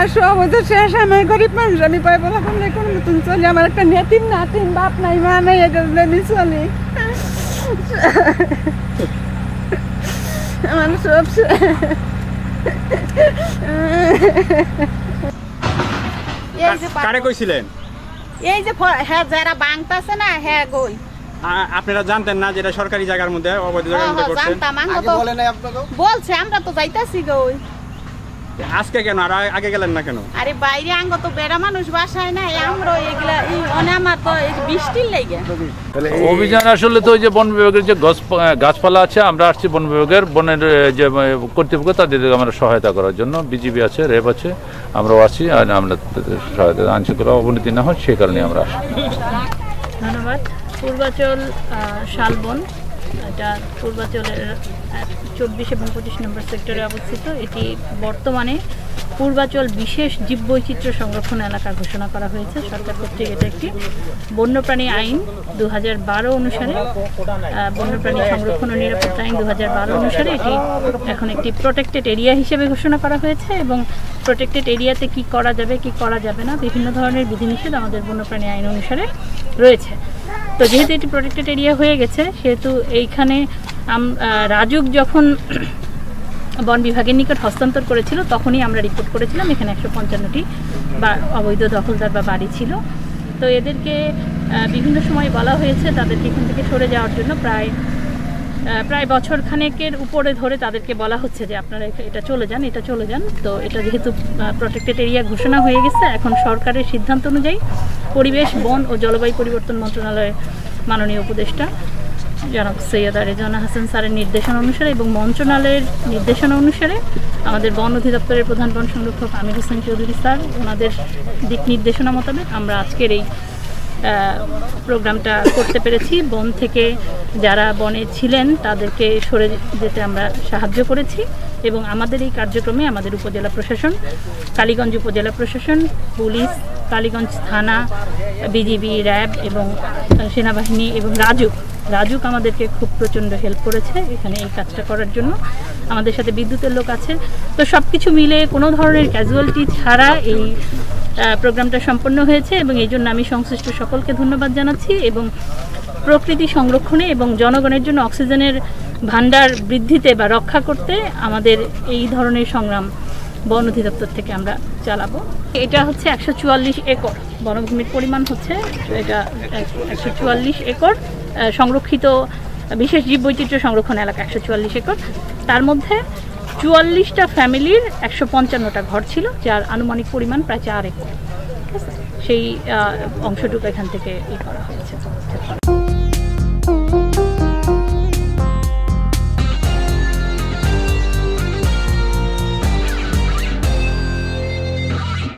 আমার সব হচ্ছে শেষ। আমি গরিব মানুষ, আমি পাই বলা করলে কোনো মতন চলি। আমার একটা নেতিম নাতিন, বাপ নাই মা নাই, এটা আমি চলি। আমার সব কারে কইছিলেন? এই যে হ্যাঁ যারা বাংতাছে না, হ্যাঁ গই আপনারা জানতেন না যেটা সরকারি জায়গার মধ্যে অবৈধ জায়গার মধ্যে করছেন? বলছে আমরা তো যাইতাছি গই। আজকে কেন আর আগে গেলেন না কেন? আরে বাইরে আঙ্গ তো বেড়া মানুষ বাসায় না, আমরা এগুলা আমার তো বৃষ্টির লেগে অভিযান। আসলে তো ওই যে বন বিভাগের যে গাছপালা আছে, আমরা আসছি বন বিভাগের বনের যে কর্তৃপক্ষ, তাদের আমরা সহায়তা করার জন্য। বিজিবি আছে, র্যাব আছে, আমরাও আছি। আর আমরা সহায়তা আইনশৃঙ্খলা অবনতি না হয় সেই কারণে আমরা আসি। ধন্যবাদ। পূর্বাচল শালবন, এটা পূর্বাচলের 24 এবং 25 নম্বর সেক্টরে অবস্থিত। এটি বর্তমানে পূর্বাচল বিশেষ জীববৈচিত্র্য সংরক্ষণ এলাকা ঘোষণা করা হয়েছে সরকার কর্তৃক। এটা একটি বন্যপ্রাণী আইন 2012 অনুসারে, বন্যপ্রাণী সংরক্ষণ ও নিরাপত্তা আইন 2012 অনুসারে এটি এখন একটি প্রোটেক্টেড এরিয়া হিসেবে ঘোষণা করা হয়েছে। এবং প্রোটেক্টেড এরিয়াতে কি করা যাবে কি করা যাবে না বিভিন্ন ধরনের বিধিনিষেধ আমাদের বন্যপ্রাণী আইন অনুসারে রয়েছে। তো যেহেতু এটি প্রোটেক্টেড এরিয়া হয়ে গেছে, সেহেতু এইখানে রাজুক যখন বন বিভাগের নিকট হস্তান্তর করেছিল তখনই আমরা রিপোর্ট করেছিলাম এখানে 155টি বা অবৈধ দখলদার বা বাড়ি ছিল। তো এদেরকে বিভিন্ন সময় বলা হয়েছে তাদেরকে এখান থেকে সরে যাওয়ার জন্য। প্রায় বছর খানেকের উপরে ধরে তাদেরকে বলা হচ্ছে যে আপনারা এটা চলে যান। তো এটা যেহেতু প্রোটেক্টেড এরিয়া ঘোষণা হয়ে গেছে, এখন সরকারের সিদ্ধান্ত অনুযায়ী পরিবেশ, বন ও জলবায়ু পরিবর্তন মন্ত্রণালয়ের মাননীয় উপদেষ্টা জনাব সৈয়দা রেজওয়ানা হাসান স্যারের নির্দেশনা অনুসারে এবং মন্ত্রণালয়ের নির্দেশনা অনুসারে আমাদের বন অধিদপ্তরের প্রধান বন সংরক্ষক আমির হোসেন চৌধুরী স্যার, ওনাদের দিক নির্দেশনা মোতাবেক আমরা আজকের এই প্রোগ্রামটা করতে পেরেছি। বন থেকে যারা বনে ছিলেন তাদেরকে সরে যেতে আমরা সাহায্য করেছি। এবং আমাদের এই কার্যক্রমে আমাদের উপজেলা প্রশাসন, কালীগঞ্জ উপজেলা প্রশাসন, পুলিশ, কালীগঞ্জ থানা, বিজিবি, র্যাব এবং সেনাবাহিনী এবং রাজুক আমাদেরকে খুব প্রচণ্ড হেল্প করেছে এখানে এই কাজটা করার জন্য। আমাদের সাথে বিদ্যুতের লোক আছে। তো সব কিছু মিলে কোনো ধরনের ক্যাজুয়ালিটি ছাড়া এই প্রোগ্রামটা সম্পন্ন হয়েছে এবং এই জন্য আমি সংশ্লিষ্ট সকলকে ধন্যবাদ জানাচ্ছি। এবং প্রকৃতি সংরক্ষণে এবং জনগণের জন্য অক্সিজেনের ভান্ডার বৃদ্ধিতে বা রক্ষা করতে আমাদের এই ধরনের সংগ্রাম বন অধিদপ্তর থেকে আমরা চালাবো। এটা হচ্ছে 144 একর বনভূমির পরিমাণ হচ্ছে, এটা 144 একর সংরক্ষিত বিশেষ জীববৈচিত্র্য সংরক্ষণ এলাকা 144 একর। তার মধ্যে 44টা ফ্যামিলির 155টা ঘর ছিল, যার আনুমানিক পরিমাণ প্রায় 4 একর। সেই অংশটুকু এখান থেকে করা হয়েছে।